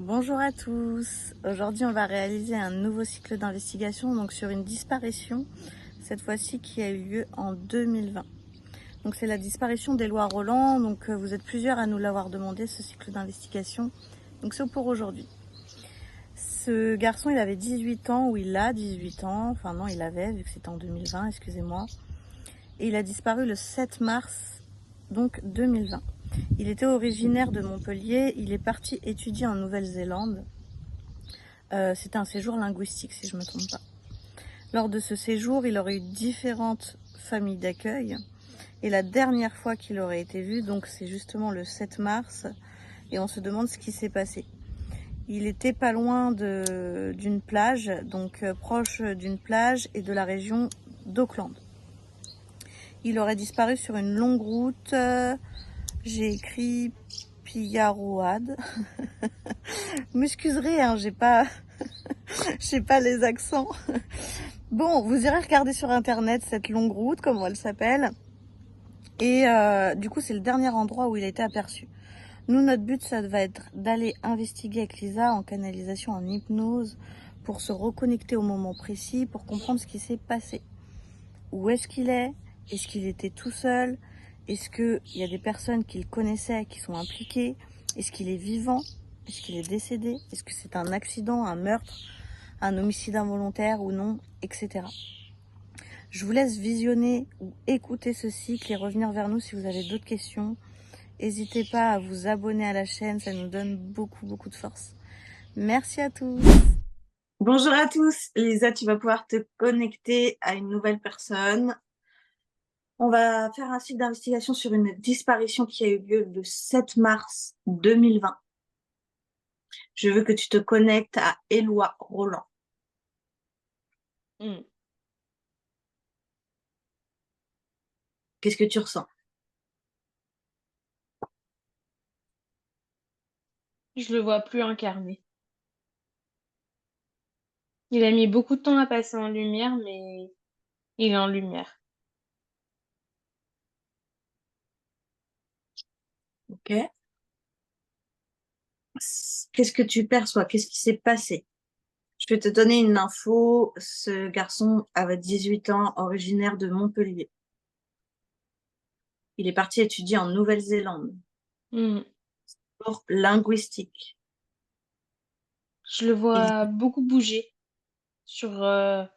Bonjour à tous. Aujourd'hui, on va réaliser un nouveau cycle d'investigation donc sur une disparition, cette fois-ci qui a eu lieu en 2020. Donc c'est la disparition d'Éloi Roland. Donc vous êtes plusieurs à nous l'avoir demandé, ce cycle d'investigation. Donc c'est pour aujourd'hui. Ce garçon, il avait 18 ans, ou il a 18 ans, enfin non, il avait, vu que c'était en 2020, excusez-moi. Et il a disparu le 7 mars, donc 2020. Il était originaire de Montpellier, il est parti étudier en Nouvelle-Zélande. C'était un séjour linguistique, si je ne me trompe pas. Lors de ce séjour, il aurait eu différentes familles d'accueil. Et la dernière fois qu'il aurait été vu, donc c'est justement le 7 mars, et on se demande ce qui s'est passé. Il était pas loin d'une plage, donc proche d'une plage et de la région d'Auckland. Il aurait disparu sur une longue route. J'ai écrit Pillaroad. Vous m'excuserez, hein, j'ai pas les accents. Bon, vous irez regarder sur internet cette longue route, comment elle s'appelle. Et du coup, c'est le dernier endroit où il a été aperçu. Nous, notre but, ça va être d'aller investiguer avec Lisa en canalisation, en hypnose, pour se reconnecter au moment précis, pour comprendre ce qui s'est passé. Où est-ce qu'il est? Est-ce qu'il était tout seul? Est-ce qu'il y a des personnes qu'il connaissait qui sont impliquées? Est-ce qu'il est vivant? Est-ce qu'il est décédé? Est-ce que c'est un accident, un meurtre, un homicide involontaire ou non, etc. Je vous laisse visionner ou écouter ce cycle et revenir vers nous si vous avez d'autres questions. N'hésitez pas à vous abonner à la chaîne, ça nous donne beaucoup de force. Merci à tous. Bonjour à tous. Lisa, tu vas pouvoir te connecter à une nouvelle personne. On va faire un cycle d'investigation sur une disparition qui a eu lieu le 7 mars 2020. Je veux que tu te connectes à Éloi Roland. Qu'est-ce que tu ressens? Je le vois plus incarné. Il a mis beaucoup de temps à passer en lumière, mais il est en lumière. Ok. Qu'est-ce que tu perçois? Qu'est-ce qui s'est passé? Je vais te donner une info. Ce garçon avait 18 ans, originaire de Montpellier. Il est parti étudier en Nouvelle-Zélande, Hmm. sport linguistique. Je le Il vois beaucoup bouger en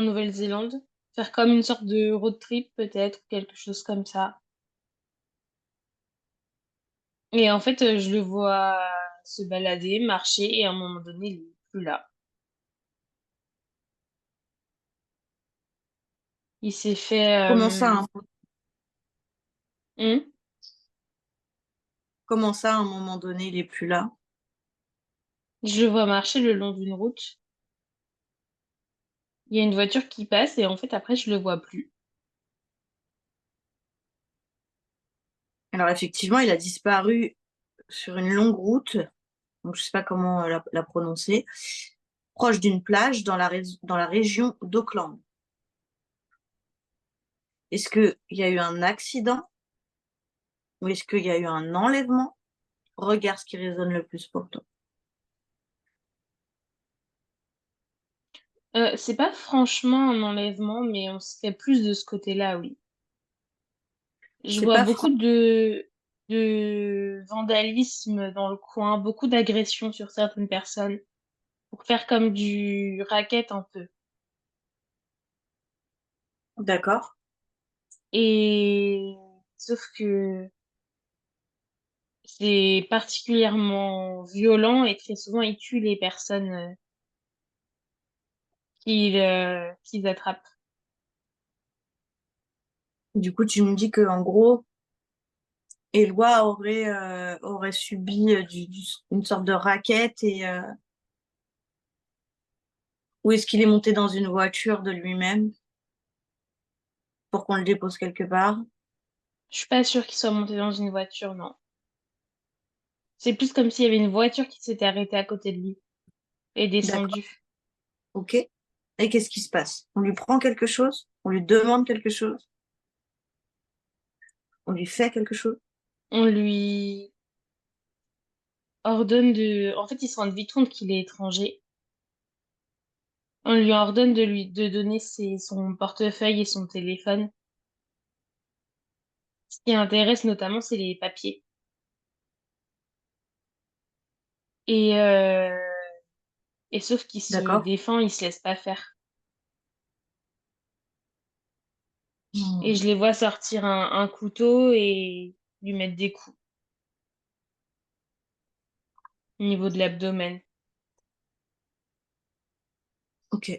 Nouvelle-Zélande, faire comme une sorte de road trip peut-être, ou quelque chose comme ça. Et en fait, je le vois se balader, marcher, et à un moment donné, il est plus là. Il s'est fait... Comment ça, hein, hmm. comment ça, à un moment donné, il est plus là? Je le vois marcher le long d'une route. Il y a une voiture qui passe, et en fait, après, je le vois plus. Alors effectivement, il a disparu sur une longue route, donc je sais pas comment la prononcer, proche d'une plage dans la région d'Auckland. Est-ce qu'il y a eu un accident ou est-ce qu'il y a eu un enlèvement? Regarde ce qui résonne le plus pour toi. C'est pas franchement un enlèvement, mais on serait plus de ce côté-là, oui. Je C'est vois pas beaucoup franc. de vandalisme dans le coin, beaucoup d'agressions sur certaines personnes pour faire comme du racket un peu. D'accord. Et sauf que c'est particulièrement violent et très souvent ils tuent les personnes qu'ils attrapent. Du coup, tu me dis que en gros, Éloi aurait subi une sorte de racket ou est-ce qu'il est monté dans une voiture de lui-même pour qu'on le dépose quelque part? Je suis pas sûre qu'ils soient montés dans une voiture, non. C'est plus comme s'il y avait une voiture qui s'était arrêtée à côté de lui et D'accord. descendue. Ok. Et qu'est-ce qui se passe? On lui prend quelque chose? On lui demande quelque chose? On lui fait quelque chose? On lui ordonne de... En fait, il se rend vite compte qu'il est étranger. On lui ordonne de donner son portefeuille et son téléphone. Ce qui intéresse notamment, c'est les papiers. Et, euh, et sauf qu'il se D'accord. défend, il se laisse pas faire. Et Hmm. je les vois sortir un couteau et lui mettre des coups au niveau de l'abdomen. Ok.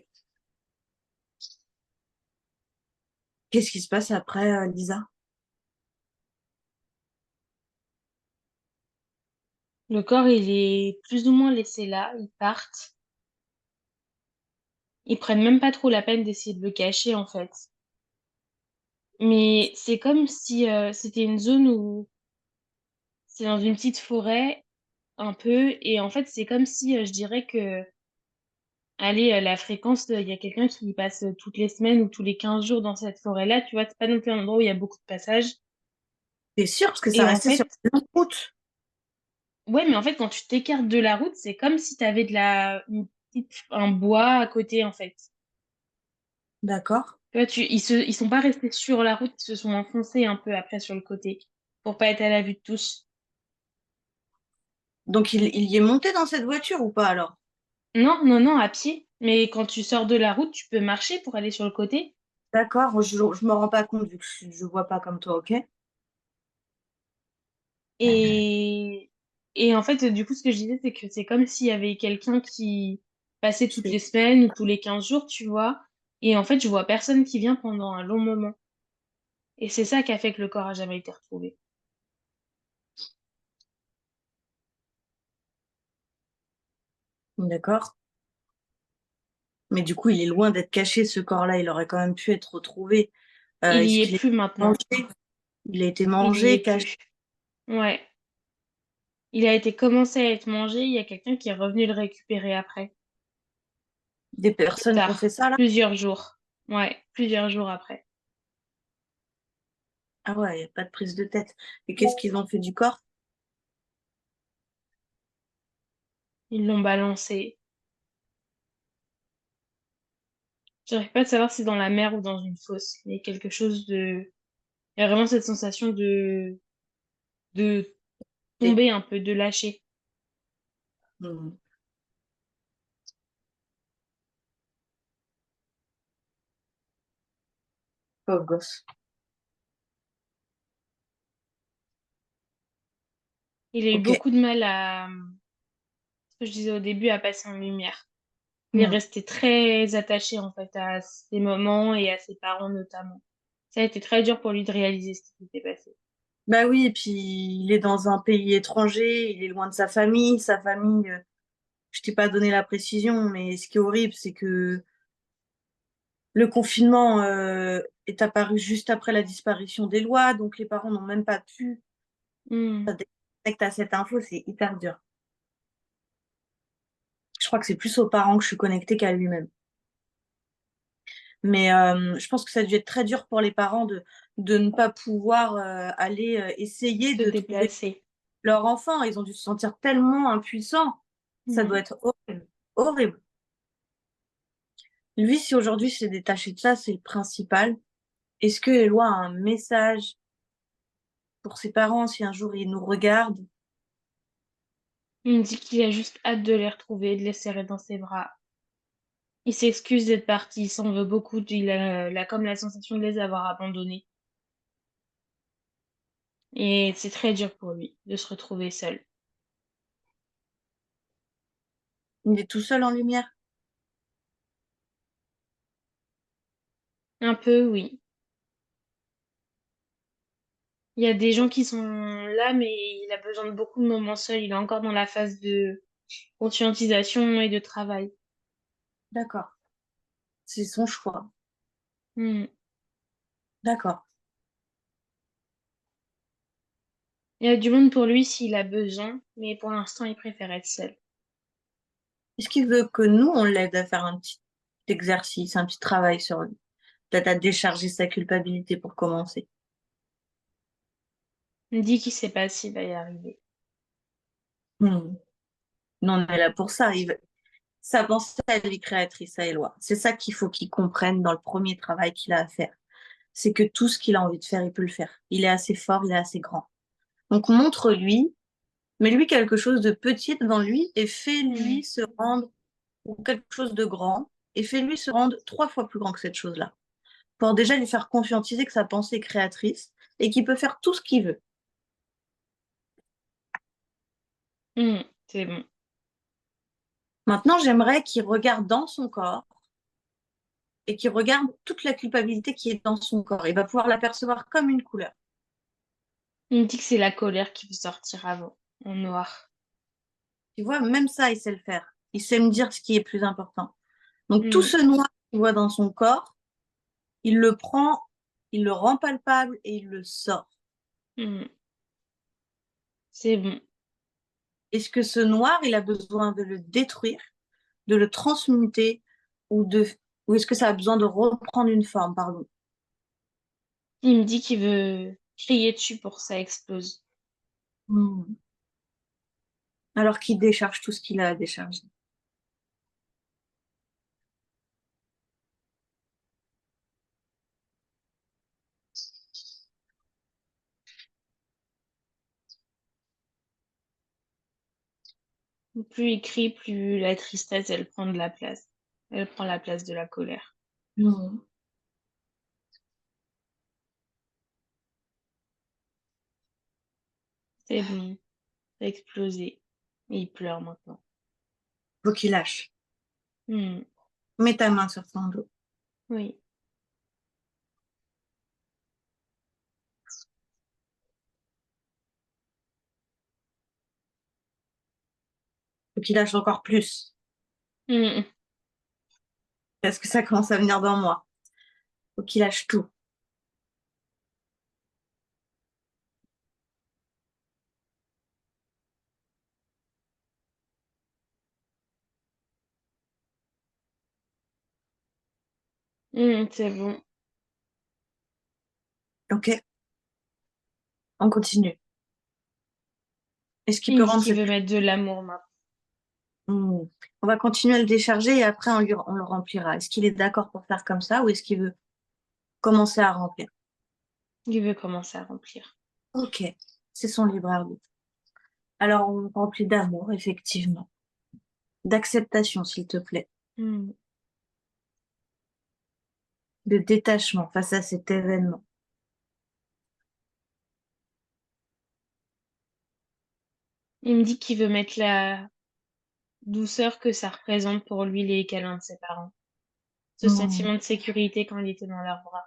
Qu'est-ce qui se passe après, Lisa? Le corps, il est plus ou moins laissé là, ils partent. Ils prennent même pas trop la peine d'essayer de le cacher, en fait. Mais c'est comme si c'était une zone où c'est dans une petite forêt, un peu, et en fait, c'est comme si je dirais que, allez, la fréquence, il y a quelqu'un qui passe toutes les semaines ou tous les 15 jours dans cette forêt-là, tu vois, c'est pas non plus un endroit où il y a beaucoup de passages. T'es sûr? Parce que ça Et en restait sur fait, une longue route. ouais, mais en fait, quand tu t'écartes de la route, c'est comme si tu avais un bois à côté, en fait. D'accord. Tu vois, ils sont pas restés sur la route, ils se sont enfoncés un peu après sur le côté pour pas être à la vue de tous. Donc il y est monté dans cette voiture ou pas alors? Non, non, non, à pied. Mais quand tu sors de la route, tu peux marcher pour aller sur le côté. D'accord, je me rends pas compte vu que je vois pas comme toi, ok? Et, et en fait, du coup, ce que je disais, c'est que c'est comme s'il y avait quelqu'un qui passait toutes les semaines ou tous les 15 jours, tu vois. Et en fait, je vois personne qui vient pendant un long moment. Et c'est ça qui a fait que le corps a jamais été retrouvé. D'accord. Mais du coup, il est loin d'être caché, ce corps-là. Il aurait quand même pu être retrouvé. Il Est-ce y est qu'il est plus maintenant. mangé? Il a été Il y est mangé, caché. plus. Ouais. Il a été commencé à être mangé. Il y a quelqu'un qui est revenu le récupérer après. Des Plus personnes qui ont fait tard. ça, là? Plusieurs jours. Ouais. Plusieurs jours après. Ah ouais, il n'y a pas de prise de tête. Et qu'est-ce qu'ils ont fait du corps? Ils l'ont balancé. J'arrive pas à savoir si c'est dans la mer ou dans une fosse. Il y a quelque chose de... Il y a vraiment cette sensation de Et- tomber un peu, de lâcher. Hmm, pauvre gosse. Il a eu Ok. beaucoup de mal à, ce que je disais au début, à passer en lumière. Il est Hmm. resté très attaché en fait à ses moments et à ses parents notamment. Ça a été très dur pour lui de réaliser ce qui s'était passé. Bah oui, et puis il est dans un pays étranger, il est loin de sa famille. Sa famille, je t'ai pas donné la précision, mais ce qui est horrible, c'est que le confinement est apparu juste après la disparition des lois, donc les parents n'ont même pas pu Hmm. s'affecter à cette info, c'est hyper dur. Je crois que c'est plus aux parents que je suis connectée qu'à lui-même. Mais je pense que ça a dû être très dur pour les parents de ne pas pouvoir aller essayer Se de trouver déplacer. leur enfant. Ils ont dû se sentir tellement impuissants. Ça doit Hmm. être horrible. Horrible. Lui, si aujourd'hui s'est détaché de ça, c'est le principal. Est-ce que Eloi a un message pour ses parents si un jour ils nous regardent? Il me dit qu'il a juste hâte de les retrouver, de les serrer dans ses bras. Il s'excuse d'être parti, il s'en veut beaucoup, il a comme la sensation de les avoir abandonnés. Et c'est très dur pour lui de se retrouver seul. Il est tout seul en lumière. Un peu, oui. Il y a des gens qui sont là, mais il a besoin de beaucoup de moments seuls. Il est encore dans la phase de conscientisation et de travail. D'accord. C'est son choix. Hmm. D'accord. Il y a du monde pour lui s'il a besoin, mais pour l'instant, il préfère être seul. Est-ce qu'il veut que nous, on l'aide à faire un petit exercice, un petit travail sur lui? Peut-être à décharger sa culpabilité pour commencer. Il me dit qu'il sait pas s'il va y arriver. Hmm. Non, on est là pour ça. Sa pensée, elle est créatrice à Éloi. C'est ça qu'il faut qu'il comprenne dans le premier travail qu'il a à faire. C'est que tout ce qu'il a envie de faire, il peut le faire. Il est assez fort, il est assez grand. Donc montre-lui, mets-lui quelque chose de petit devant lui et fais-lui Mm. se rendre, ou quelque chose de grand, et fais-lui se rendre 3 fois plus grand que cette chose-là. Pour déjà lui faire conscientiser que sa pensée est créatrice et qu'il peut faire tout ce qu'il veut. C'est bon. Maintenant, j'aimerais qu'il regarde dans son corps et qu'il regarde toute la culpabilité qui est dans son corps. Il va pouvoir l'apercevoir comme une couleur. Il me dit que c'est la colère qui veut sortir avant, en noir. Tu vois, même ça, il sait le faire. Il sait me dire ce qui est plus important. Donc tout Mm. ce noir qu'il voit dans son corps, il le prend, il le rend palpable et il le sort. Mm. C'est bon. Est-ce que ce noir, il a besoin de le détruire, de le transmuter ou de ou est-ce que ça a besoin de reprendre une forme, pardon. Il me dit qu'il veut crier dessus pour que ça explose. Hmm. Alors qu'il décharge tout ce qu'il a à décharger. Plus il crie, plus la tristesse, elle prend de la place. Elle prend la place de la colère. Hmm. C'est bon, ça a explosé. Et il pleure maintenant. Faut qu'il lâche. Hmm. Mets ta main sur son dos. Oui. Faut qu'il lâche encore plus. Hmm. Parce que ça commence à venir dans moi. Faut qu'il lâche tout. C'est bon. Ok, on continue. Est-ce qu'il Il peut me dit rendre qu'il cette... veut mettre de l'amour maintenant. Hmm. On va continuer à le décharger et après on le remplira. Est-ce qu'il est d'accord pour faire comme ça ou est-ce qu'il veut commencer à remplir? Il veut commencer à remplir. Ok, c'est son libre arbitre. Alors on remplit d'amour, effectivement. D'acceptation, s'il te plaît. Hmm. De détachement face à cet événement. Il me dit qu'il veut mettre la douceur que ça représente pour lui les câlins de ses parents. Ce Hmm. sentiment de sécurité quand il était dans leurs bras.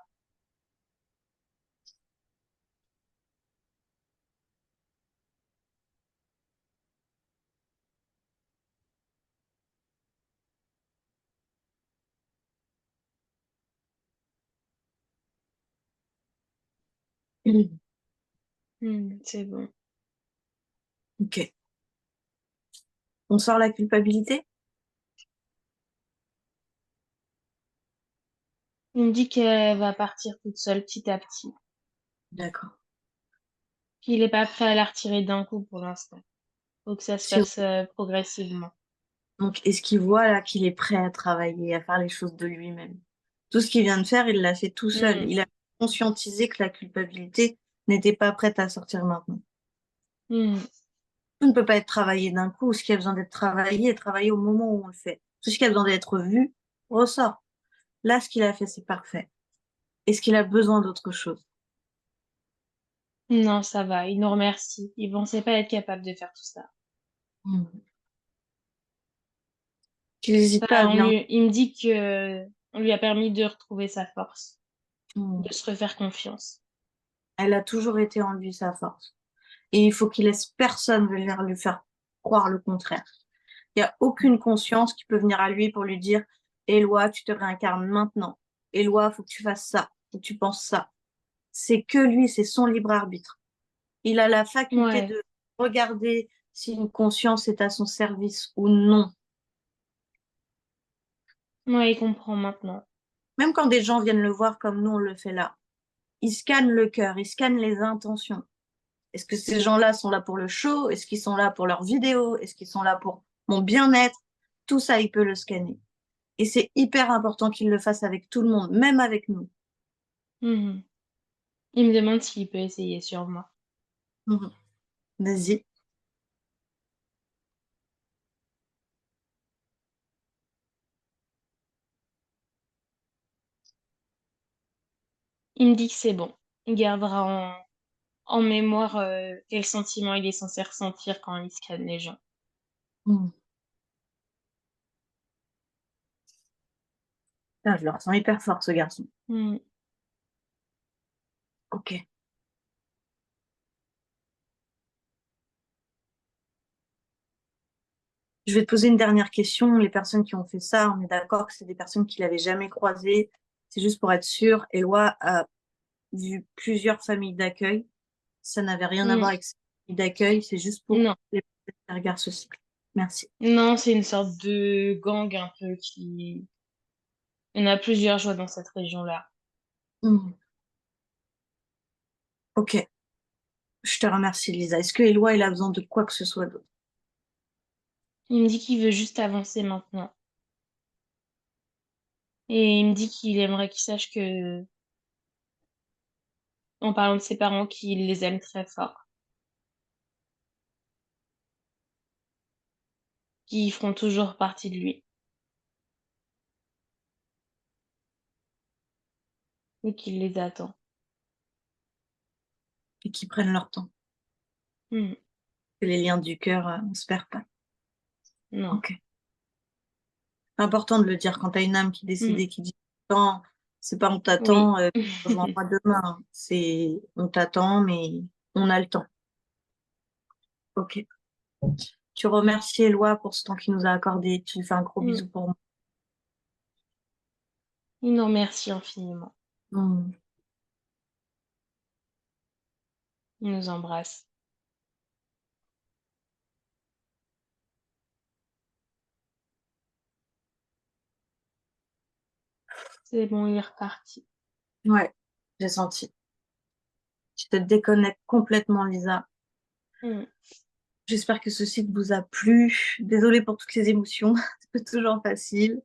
C'est bon. Ok. On sort la culpabilité? Il me dit qu'elle va partir toute seule petit à petit. D'accord. Qu'il n'est pas prêt à la retirer d'un coup pour l'instant. Faut que ça se Sur- fasse progressivement. Donc, est-ce qu'il voit là qu'il est prêt à travailler, à faire les choses de lui-même? Tout ce qu'il vient de faire, il l'a fait tout seul. Hmm. Il a conscientisé que la culpabilité n'était pas prête à sortir maintenant. Hmm. Tout ne peut pas être travaillé d'un coup. Ce qui a besoin d'être travaillé est travaillé au moment où on le fait. Tout ce qui a besoin d'être vu ressort. Là, ce qu'il a fait, c'est parfait. Est-ce qu'il a besoin d'autre chose? Non, ça va. Il nous remercie. Il pensait pas être capable de faire tout ça. Hmm. Qu'il n'hésite pas à venir. Il me dit que on lui a permis de retrouver sa force, Hmm. de se refaire confiance. Elle a toujours été en lui, sa force. Et il faut qu'il laisse personne venir lui faire croire le contraire. Il n'y a aucune conscience qui peut venir à lui pour lui dire, Éloi, tu te réincarnes maintenant. Éloi, faut que tu fasses ça, faut que tu penses ça. C'est que lui, c'est son libre arbitre. Il a la faculté Ouais, de regarder si une conscience est à son service ou non. ouais, il comprend maintenant. Même quand des gens viennent le voir comme nous, on le fait là. Il scanne le cœur, il scanne les intentions. Est-ce que ces gens-là sont là pour le show? Est-ce qu'ils sont là pour leurs vidéos? Est-ce qu'ils sont là pour mon bien-être? Tout ça, il peut le scanner. Et c'est hyper important qu'il le fasse avec tout le monde, même avec nous. Mhm. Il me demande s'il peut essayer sur moi. Mhm. Vas-y. Il me dit que c'est bon. Il gardera en mémoire quel sentiment il est censé ressentir quand il scanne les gens. Mhm. Ah, je le ressens hyper fort, ce garçon. Mhm. Ok. Je vais te poser une dernière question. Les personnes qui ont fait ça, on est d'accord que c'est des personnes qu'il n'avait jamais croisées. C'est juste pour être sûr. Eloi a vu plusieurs familles d'accueil. Ça n'avait rien à Mhm. voir avec ces familles d'accueil. C'est juste pour Non. les personnes qui regardent ce cycle. Merci. Non, c'est une sorte de gang un peu qui... Il y en a plusieurs, je vois, dans cette région-là. Mhm. Ok. Je te remercie, Lisa. Est-ce que Eloi, il a besoin de quoi que ce soit d'autre? Il me dit qu'il veut juste avancer maintenant. Et il me dit qu'il aimerait qu'il sache que, en parlant de ses parents, qu'il les aime très fort. Qu'ils feront toujours partie de lui. Et qu'il les attend. Et qu'ils prennent leur temps. Mhm. Que les liens du cœur, on se perd pas. Non. Ok. C'est important de le dire quand t'as une âme qui est Mhm. décédée, qui dit attends, c'est pas on Oui. t'attend, rejoins-moi demain. C'est on t'attend, mais on a le temps. Ok. Tu remercies Eloi pour ce temps qu'il nous a accordé. Tu lui fais un gros Mhm. bisou pour moi. Il nous remercie infiniment. Mm. Il nous embrasse. C'est bon, il est reparti. Ouais, j'ai senti. Tu te déconnectes complètement, Lisa. Mhm. J'espère que ce site vous a plu. Désolée pour toutes les émotions. C'est pas toujours facile.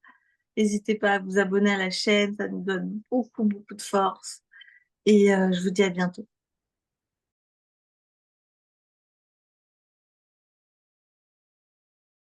N'hésitez pas à vous abonner à la chaîne. Ça nous donne beaucoup, beaucoup de force. Et je vous dis à bientôt.